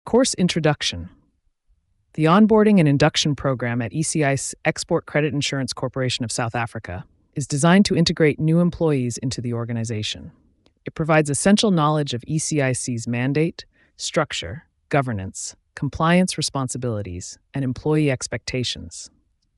Course Introduction. The onboarding and induction program at ECI's Export Credit Insurance Corporation of South Africa is designed to integrate new employees into the organization. It provides essential knowledge of ECIC's mandate, structure, governance, compliance responsibilities, and employee expectations.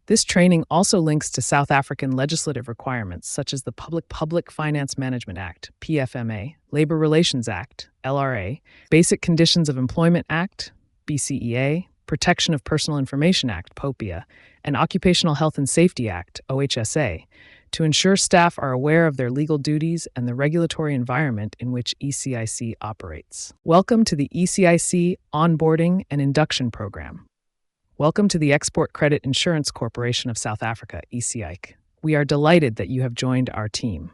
This training also links to South African legislative requirements such as the Public Finance Management Act, PFMA, Labor Relations Act, LRA, Basic Conditions of Employment Act, BCEA, Protection of Personal Information Act, POPIA, and Occupational Health and Safety Act, OHSA, to ensure staff are aware of their legal duties and the regulatory environment in which ECIC operates. Welcome to the ECIC Onboarding and Induction Program. Welcome to the Export Credit Insurance Corporation of South Africa, ECIC. We are delighted that you have joined our team.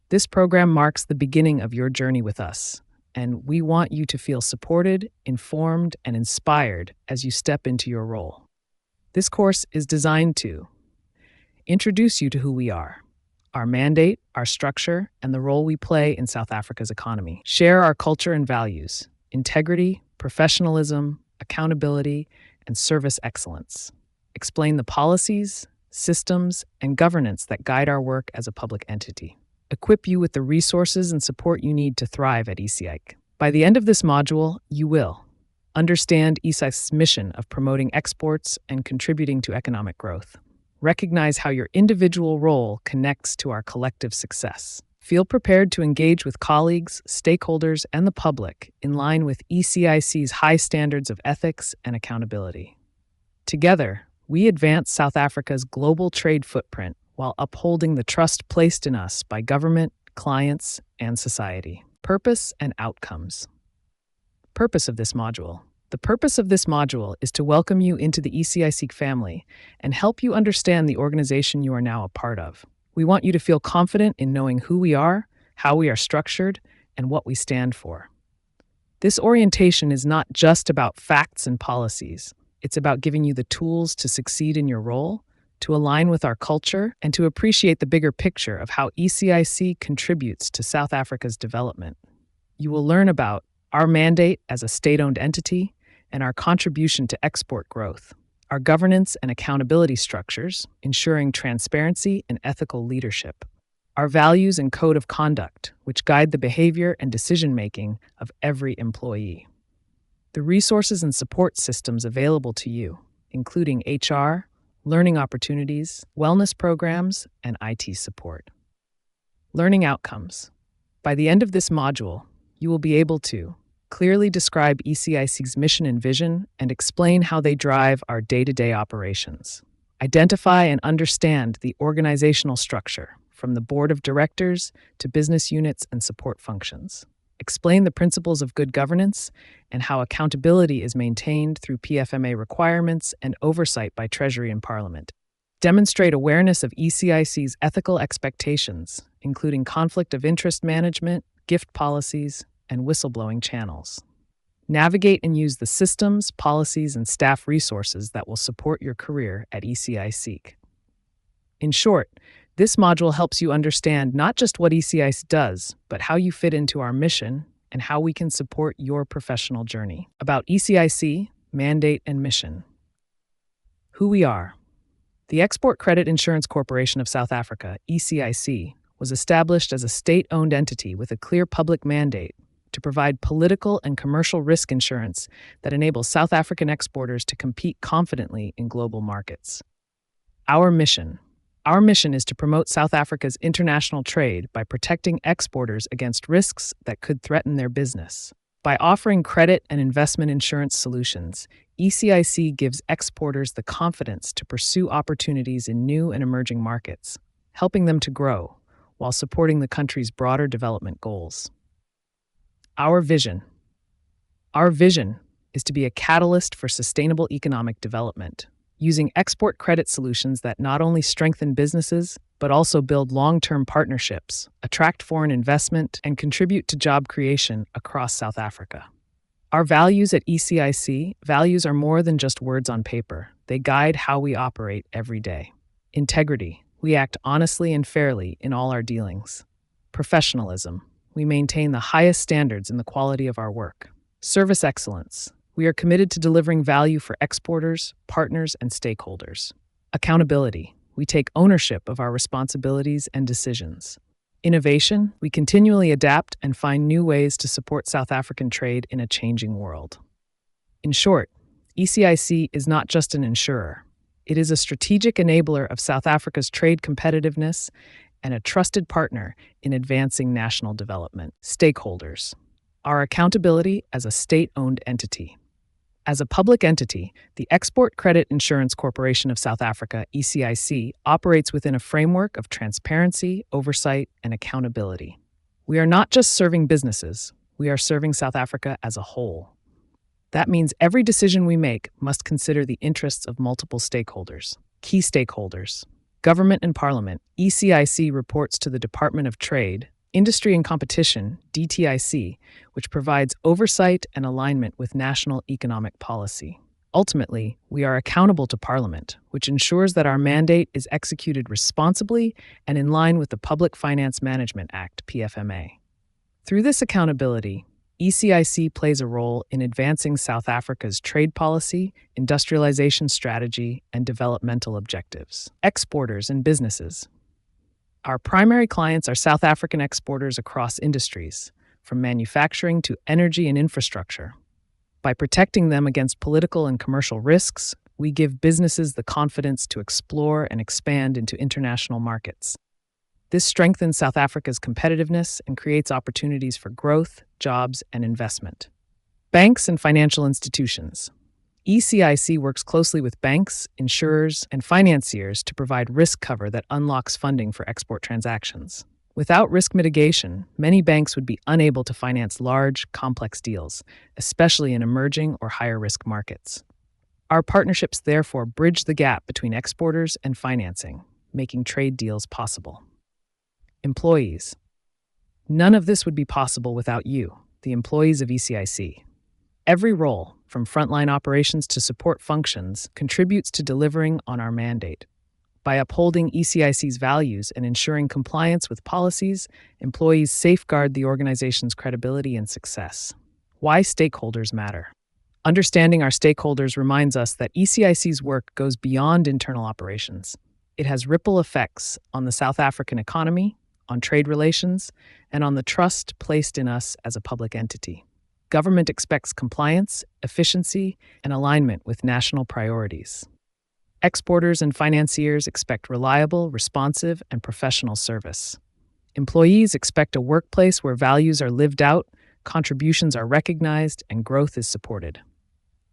This program marks the beginning of your journey with us, and we want you to feel supported, informed, and inspired as you step into your role. This course is designed to introduce you to who we are, our mandate, our structure, and the role we play in South Africa's economy. Share our culture and values, integrity, professionalism, accountability, and service excellence. Explain the policies, systems, and governance that guide our work as a public entity. Equip you with the resources and support you need to thrive at ECIC. By the end of this module, you will understand ECIC's mission of promoting exports and contributing to economic growth. Recognize how your individual role connects to our collective success. Feel prepared to engage with colleagues, stakeholders, and the public in line with ECIC's high standards of ethics and accountability. Together, we advance South Africa's global trade footprint while upholding the trust placed in us by government, clients, and society. Purpose and outcomes. Purpose of this module. The purpose of this module is to welcome you into the ECIC family and help you understand the organization you are now a part of. We want you to feel confident in knowing who we are, how we are structured, and what we stand for. This orientation is not just about facts and policies. It's about giving you the tools to succeed in your role, to align with our culture, and to appreciate the bigger picture of how ECIC contributes to South Africa's development. You will learn about our mandate as a state-owned entity and our contribution to export growth, our governance and accountability structures, ensuring transparency and ethical leadership, our values and code of conduct, which guide the behavior and decision-making of every employee, the resources and support systems available to you, including HR, learning opportunities, wellness programs, and IT support. Learning outcomes. By the end of this module, you will be able to clearly describe ECIC's mission and vision and explain how they drive our day-to-day operations. Identify and understand the organizational structure, from the board of directors to business units and support functions. Explain the principles of good governance and how accountability is maintained through PFMA requirements and oversight by Treasury and Parliament. Demonstrate awareness of ECIC's ethical expectations, including conflict of interest management, gift policies, and whistleblowing channels. Navigate and use the systems, policies, and staff resources that will support your career at ECIC. In short, this module helps you understand not just what ECIC does, but how you fit into our mission and how we can support your professional journey. About ECIC, mandate, and mission. Who we are. The Export Credit Insurance Corporation of South Africa, ECIC, was established as a state-owned entity with a clear public mandate to provide political and commercial risk insurance that enables South African exporters to compete confidently in global markets. Our mission is to promote South Africa's international trade by protecting exporters against risks that could threaten their business. By offering credit and investment insurance solutions, ECIC gives exporters the confidence to pursue opportunities in new and emerging markets, helping them to grow while supporting the country's broader development goals. Our vision is to be a catalyst for sustainable economic development, using export credit solutions that not only strengthen businesses, but also build long-term partnerships, attract foreign investment, and contribute to job creation across South Africa. Our values at ECIC, values are more than just words on paper. They guide how we operate every day. Integrity, we act honestly and fairly in all our dealings. Professionalism, we maintain the highest standards in the quality of our work. Service excellence, We are committed to delivering value for exporters, partners, and stakeholders. Accountability. We take ownership of our responsibilities and decisions. Innovation. We continually adapt and find new ways to support South African trade in a changing world. In short, ECIC is not just an insurer. It is a strategic enabler of South Africa's trade competitiveness and a trusted partner in advancing national development. Stakeholders. Our accountability as a state-owned entity. As a public entity, the Export Credit Insurance Corporation of South Africa, ECIC, operates within a framework of transparency, oversight, and accountability. We are not just serving businesses, we are serving South Africa as a whole. That means every decision we make must consider the interests of multiple stakeholders. Key stakeholders. Government and Parliament. ECIC reports to the Department of Trade, Industry and Competition, DTIC, which provides oversight and alignment with national economic policy. Ultimately, we are accountable to Parliament, which ensures that our mandate is executed responsibly and in line with the Public Finance Management Act, PFMA. Through this accountability, ECIC plays a role in advancing South Africa's trade policy, industrialization strategy, and developmental objectives. Exporters and businesses. Our primary clients are South African exporters across industries, from manufacturing to energy and infrastructure. By protecting them against political and commercial risks, we give businesses the confidence to explore and expand into international markets. This strengthens South Africa's competitiveness and creates opportunities for growth, jobs, and investment. Banks and financial institutions. ECIC works closely with banks, insurers, and financiers to provide risk cover that unlocks funding for export transactions. Without risk mitigation, many banks would be unable to finance large, complex deals, especially in emerging or higher-risk markets. Our partnerships therefore bridge the gap between exporters and financing, making trade deals possible. Employees. None of this would be possible without you, the employees of ECIC. Every role, from frontline operations to support functions, contributes to delivering on our mandate. By upholding ECIC's values and ensuring compliance with policies, employees safeguard the organization's credibility and success. Why stakeholders matter. Understanding our stakeholders reminds us that ECIC's work goes beyond internal operations. It has ripple effects on the South African economy, on trade relations, and on the trust placed in us as a public entity. Government expects compliance, efficiency, and alignment with national priorities. Exporters and financiers expect reliable, responsive, and professional service. Employees expect a workplace where values are lived out, contributions are recognized, and growth is supported.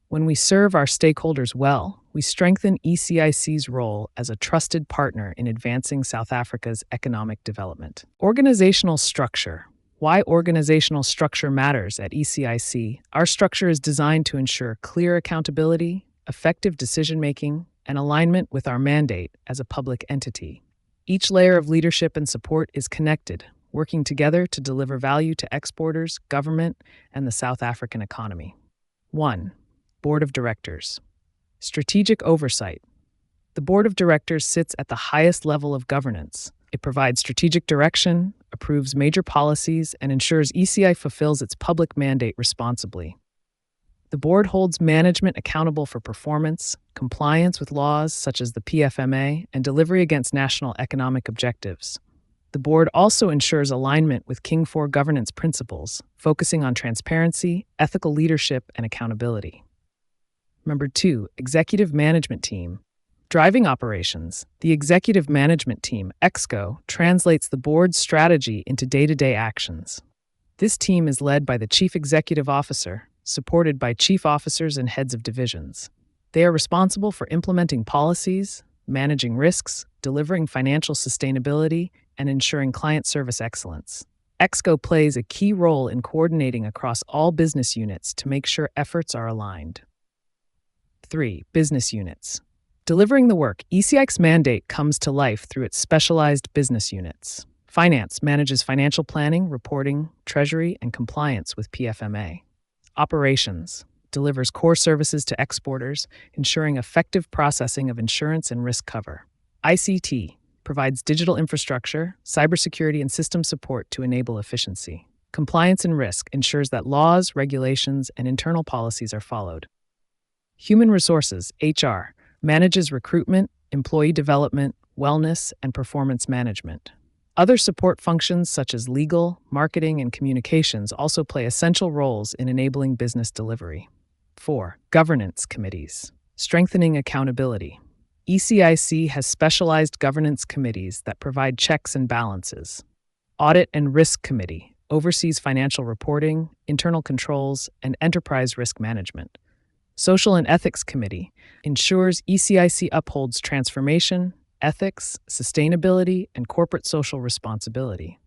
When we serve our stakeholders well, we strengthen ECIC's role as a trusted partner in advancing South Africa's economic development. Organizational structure. Why organizational structure matters at ECIC. Our structure is designed to ensure clear accountability, effective decision-making, and alignment with our mandate as a public entity. Each layer of leadership and support is connected, working together to deliver value to exporters, government, and the South African economy. 1. Board of Directors. Strategic oversight. The Board of Directors sits at the highest level of governance. It provides strategic direction, approves major policies, and ensures ECI fulfills its public mandate responsibly. The board holds management accountable for performance, compliance with laws such as the PFMA, and delivery against national economic objectives. The board also ensures alignment with King IV governance principles, focusing on transparency, ethical leadership, and accountability. Number 2, Executive Management Team. Driving operations. The Executive Management Team, EXCO, translates the board's strategy into day-to-day actions. This team is led by the Chief Executive Officer, supported by chief officers and heads of divisions. They are responsible for implementing policies, managing risks, delivering financial sustainability, and ensuring client service excellence. EXCO plays a key role in coordinating across all business units to make sure efforts are aligned. 3. Business units. Delivering the work, ECIC's mandate comes to life through its specialized business units. Finance manages financial planning, reporting, treasury, and compliance with PFMA. Operations delivers core services to exporters, ensuring effective processing of insurance and risk cover. ICT provides digital infrastructure, cybersecurity, and system support to enable efficiency. Compliance and risk ensures that laws, regulations, and internal policies are followed. Human resources, HR, manages recruitment, employee development, wellness, and performance management. Other support functions such as legal, marketing, and communications also play essential roles in enabling business delivery. 4. Governance committees. Strengthening accountability. ECIC has specialized governance committees that provide checks and balances. Audit and Risk Committee oversees financial reporting, internal controls, and enterprise risk management. Social and Ethics Committee ensures ECIC upholds transformation, ethics, sustainability, and corporate social responsibility.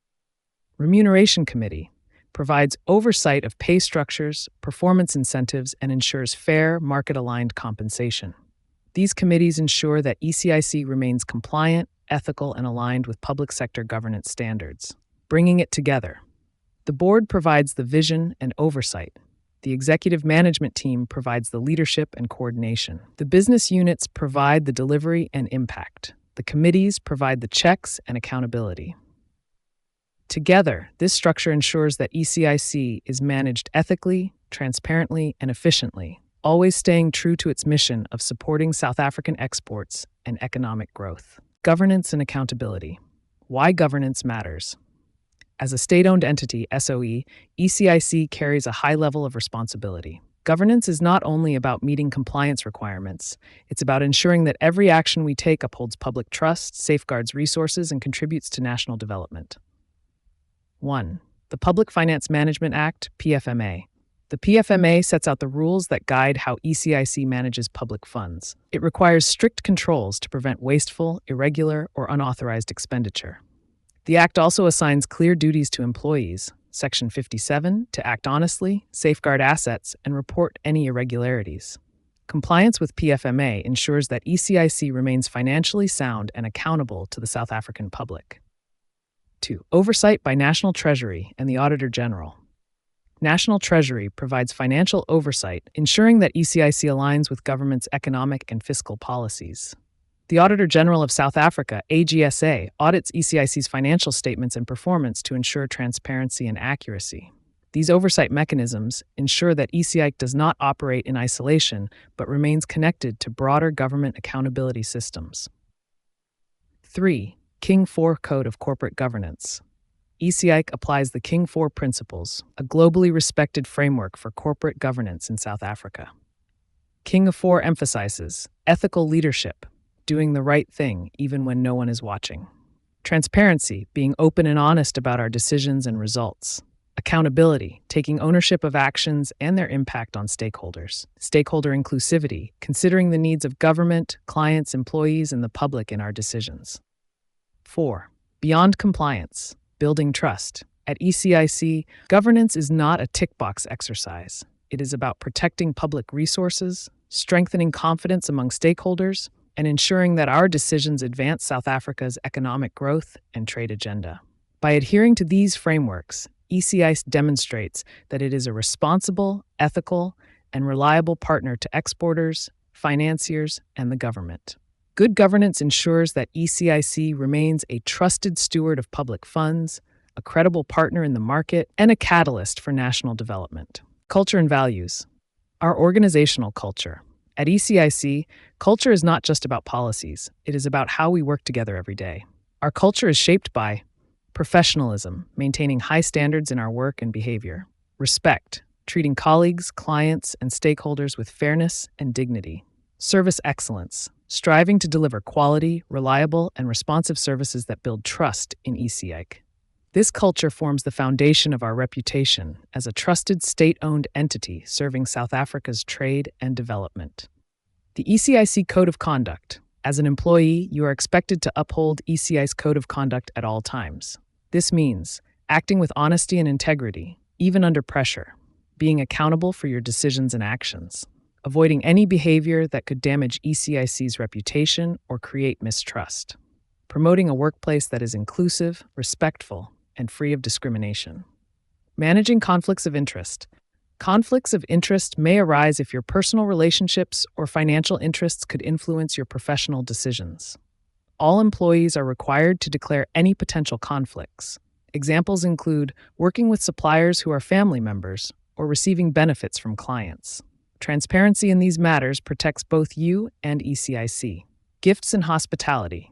Remuneration Committee provides oversight of pay structures, performance incentives, and ensures fair, market-aligned compensation. These committees ensure that ECIC remains compliant, ethical, and aligned with public sector governance standards. Bringing it together. The board provides the vision and oversight. The executive management team provides the leadership and coordination. The business units provide the delivery and impact. The committees provide the checks and accountability. Together, this structure ensures that ECIC is managed ethically, transparently, and efficiently, always staying true to its mission of supporting South African exports and economic growth. Governance and accountability. Why governance matters. As a state-owned entity, SOE, ECIC carries a high level of responsibility. Governance is not only about meeting compliance requirements, it's about ensuring that every action we take upholds public trust, safeguards resources, and contributes to national development. 1. The Public Finance Management Act, PFMA. The PFMA sets out the rules that guide how ECIC manages public funds. It requires strict controls to prevent wasteful, irregular, or unauthorized expenditure. The Act also assigns clear duties to employees, Section 57, to act honestly, safeguard assets, and report any irregularities. Compliance with PFMA ensures that ECIC remains financially sound and accountable to the South African public. 2. Oversight by National Treasury and the Auditor General. National Treasury provides financial oversight, ensuring that ECIC aligns with government's economic and fiscal policies. The Auditor General of South Africa, AGSA, audits ECIC's financial statements and performance to ensure transparency and accuracy. These oversight mechanisms ensure that ECIC does not operate in isolation, but remains connected to broader government accountability systems. 3. King IV Code of Corporate Governance. ECIC applies the King IV Principles, a globally respected framework for corporate governance in South Africa. King IV emphasizes ethical leadership, doing the right thing even when no one is watching. Transparency, being open and honest about our decisions and results. Accountability, taking ownership of actions and their impact on stakeholders. Stakeholder inclusivity, considering the needs of government, clients, employees, and the public in our decisions. 4. Beyond compliance, building trust. At ECIC, governance is not a tick-box exercise. It is about protecting public resources, strengthening confidence among stakeholders, and ensuring that our decisions advance South Africa's economic growth and trade agenda. By adhering to these frameworks, ECIC demonstrates that it is a responsible, ethical, and reliable partner to exporters, financiers, and the government. Good governance ensures that ECIC remains a trusted steward of public funds, a credible partner in the market, and a catalyst for national development. Culture and values. Our organizational culture. At ECIC, culture is not just about policies, it is about how we work together every day. Our culture is shaped by professionalism, maintaining high standards in our work and behavior. Respect, treating colleagues, clients, and stakeholders with fairness and dignity. Service excellence, striving to deliver quality, reliable, and responsive services that build trust in ECIC. This culture forms the foundation of our reputation as a trusted state-owned entity serving South Africa's trade and development. The ECIC Code of Conduct. As an employee, you are expected to uphold ECIC's Code of Conduct at all times. This means acting with honesty and integrity, even under pressure, being accountable for your decisions and actions, avoiding any behavior that could damage ECIC's reputation or create mistrust, promoting a workplace that is inclusive, respectful, and free of discrimination. Managing conflicts of interest. Conflicts of interest may arise if your personal relationships or financial interests could influence your professional decisions. All employees are required to declare any potential conflicts. Examples include working with suppliers who are family members or receiving benefits from clients. Transparency in these matters protects both you and ECIC. Gifts and hospitality.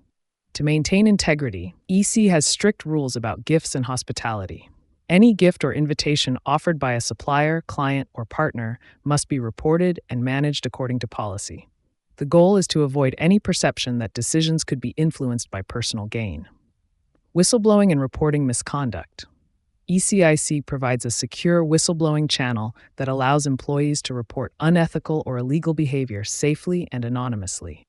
To maintain integrity, EC has strict rules about gifts and hospitality. Any gift or invitation offered by a supplier, client, or partner must be reported and managed according to policy. The goal is to avoid any perception that decisions could be influenced by personal gain. Whistleblowing and reporting misconduct. ECIC provides a secure whistleblowing channel that allows employees to report unethical or illegal behavior safely and anonymously.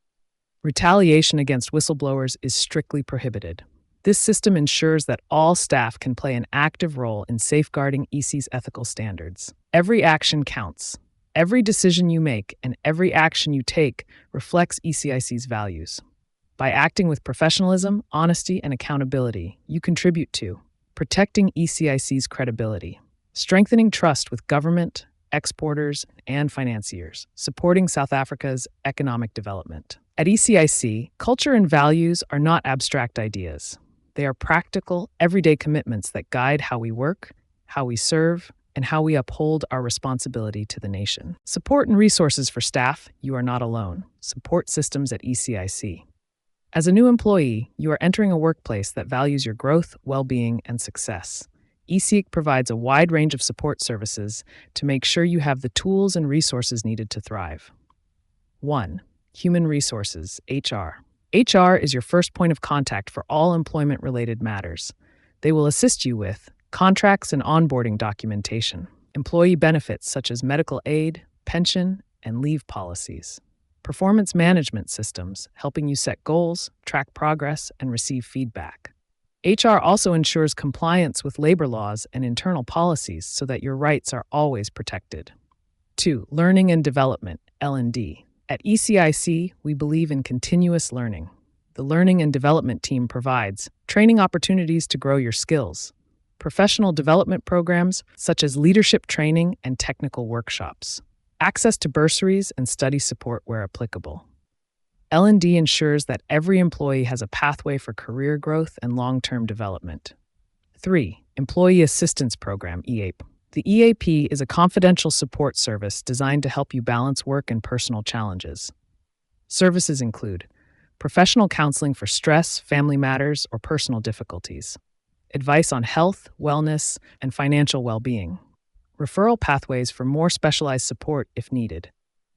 Retaliation against whistleblowers is strictly prohibited. This system ensures that all staff can play an active role in safeguarding EC's ethical standards. Every action counts. Every decision you make and every action you take reflects ECIC's values. By acting with professionalism, honesty, and accountability, you contribute to protecting ECIC's credibility, strengthening trust with government, exporters, and financiers, supporting South Africa's economic development. At ECIC, culture and values are not abstract ideas. They are practical, everyday commitments that guide how we work, how we serve, and how we uphold our responsibility to the nation. Support and resources for staff. You are not alone. Support systems at ECIC. As a new employee, you are entering a workplace that values your growth, well-being, and success. ECIC provides a wide range of support services to make sure you have the tools and resources needed to thrive. 1. Human Resources, HR. HR is your first point of contact for all employment-related matters. They will assist you with contracts and onboarding documentation, employee benefits such as medical aid, pension, and leave policies, performance management systems helping you set goals, track progress, and receive feedback. HR also ensures compliance with labor laws and internal policies so that your rights are always protected. 2. Learning and Development, L&D. At ECIC, we believe in continuous learning. The Learning and Development team provides training opportunities to grow your skills, professional development programs such as leadership training and technical workshops, access to bursaries and study support where applicable. L&D ensures that every employee has a pathway for career growth and long-term development. 3. Employee Assistance Program, EAP. The EAP is a confidential support service designed to help you balance work and personal challenges. Services include professional counseling for stress, family matters, or personal difficulties, advice on health, wellness, and financial well-being, referral pathways for more specialized support if needed.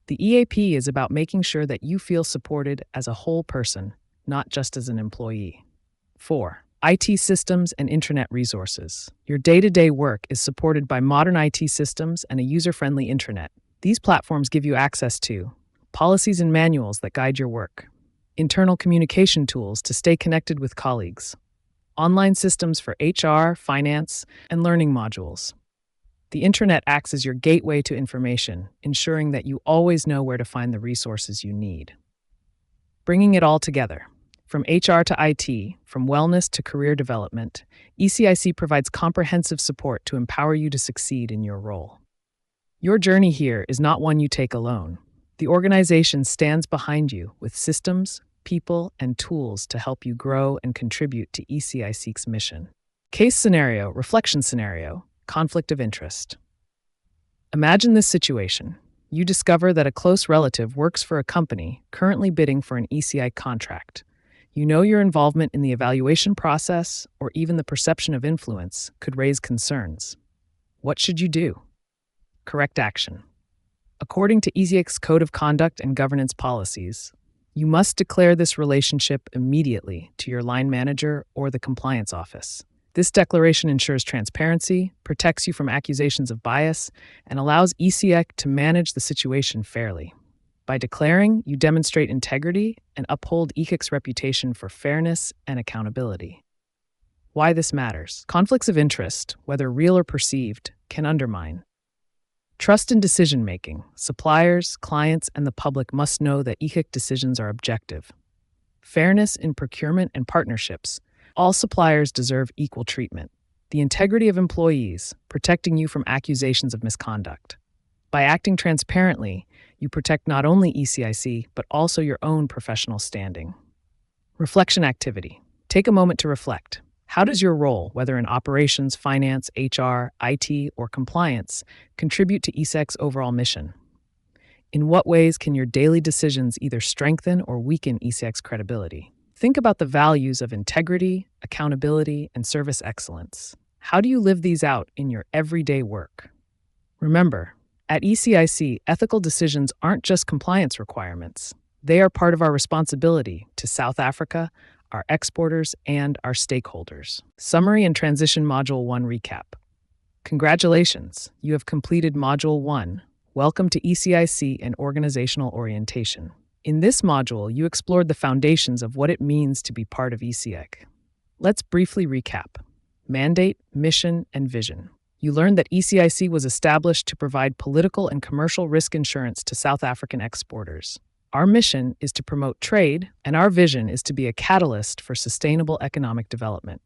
The EAP is about making sure that you feel supported as a whole person, not just as an employee. 4. IT systems and internet resources. Your day-to-day work is supported by modern IT systems and a user-friendly intranet. These platforms give you access to policies and manuals that guide your work, internal communication tools to stay connected with colleagues, online systems for HR, finance, and learning modules. The intranet acts as your gateway to information, ensuring that you always know where to find the resources you need. Bringing it all together. From HR to IT, from wellness to career development, ECIC provides comprehensive support to empower you to succeed in your role. Your journey here is not one you take alone. The organization stands behind you with systems, people, and tools to help you grow and contribute to ECIC's mission. Case scenario, reflection scenario, conflict of interest. Imagine this situation. You discover that a close relative works for a company currently bidding for an ECI contract. You know your involvement in the evaluation process, or even the perception of influence, could raise concerns. What should you do? Correct action. According to ECIC's Code of Conduct and Governance Policies, you must declare this relationship immediately to your line manager or the compliance office. This declaration ensures transparency, protects you from accusations of bias, and allows ECIC to manage the situation fairly. By declaring, you demonstrate integrity and uphold ECIC's reputation for fairness and accountability. Why this matters. Conflicts of interest, whether real or perceived, can undermine trust in decision-making. Suppliers, clients, and the public must know that ECIC decisions are objective. Fairness in procurement and partnerships. All suppliers deserve equal treatment. The integrity of employees, protecting you from accusations of misconduct. By acting transparently, you protect not only ECIC, but also your own professional standing. Reflection activity. Take a moment to reflect. How does your role, whether in operations, finance, HR, IT, or compliance, contribute to ESEC's overall mission? In what ways can your daily decisions either strengthen or weaken ESEC's credibility? Think about the values of integrity, accountability, and service excellence. How do you live these out in your everyday work? Remember, at ECIC, ethical decisions aren't just compliance requirements. They are part of our responsibility to South Africa, our exporters, and our stakeholders. Summary and Transition Module 1 Recap. Congratulations, you have completed Module 1. Welcome to ECIC and Organizational Orientation. In this module, you explored the foundations of what it means to be part of ECIC. Let's briefly recap. Mandate, mission, and vision. You learned that ECIC was established to provide political and commercial risk insurance to South African exporters. Our mission is to promote trade, and our vision is to be a catalyst for sustainable economic development.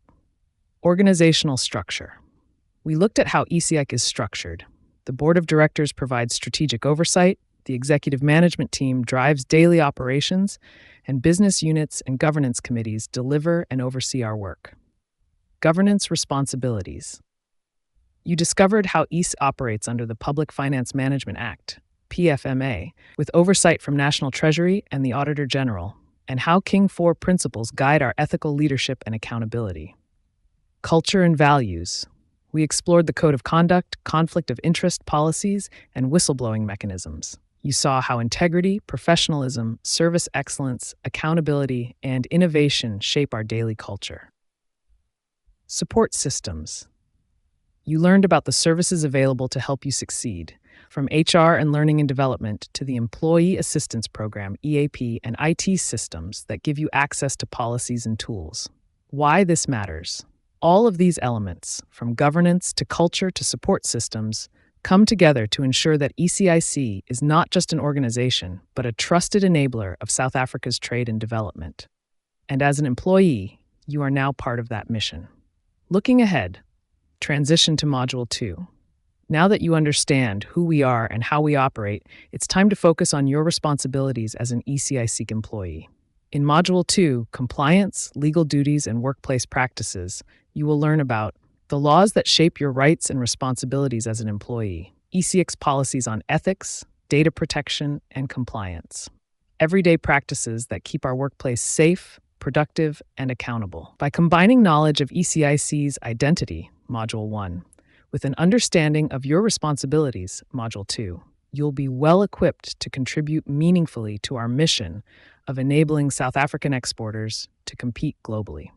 Organizational structure. We looked at how ECIC is structured. The board of directors provides strategic oversight, the executive management team drives daily operations, and business units and governance committees deliver and oversee our work. Governance responsibilities. You discovered how ECE operates under the Public Finance Management Act, PFMA, with oversight from National Treasury and the Auditor General, and how King 4 principles guide our ethical leadership and accountability. Culture and values. We explored the code of conduct, conflict of interest policies, and whistleblowing mechanisms. You saw how integrity, professionalism, service excellence, accountability, and innovation shape our daily culture. Support systems. You learned about the services available to help you succeed, from HR and learning and development to the Employee Assistance Program, EAP, and IT systems that give you access to policies and tools. Why this matters. All of these elements, from governance to culture to support systems, come together to ensure that ECIC is not just an organization, but a trusted enabler of South Africa's trade and development. And as an employee, you are now part of that mission. Looking ahead, transition to Module 2. Now that you understand who we are and how we operate, it's time to focus on your responsibilities as an ECIC employee. In Module 2, Compliance, Legal Duties, and Workplace Practices, you will learn about the laws that shape your rights and responsibilities as an employee, ECIC's policies on ethics, data protection, and compliance, everyday practices that keep our workplace safe, productive, and accountable. By combining knowledge of ECIC's identity, Module 1, with an understanding of your responsibilities, Module 2, you'll be well equipped to contribute meaningfully to our mission of enabling South African exporters to compete globally.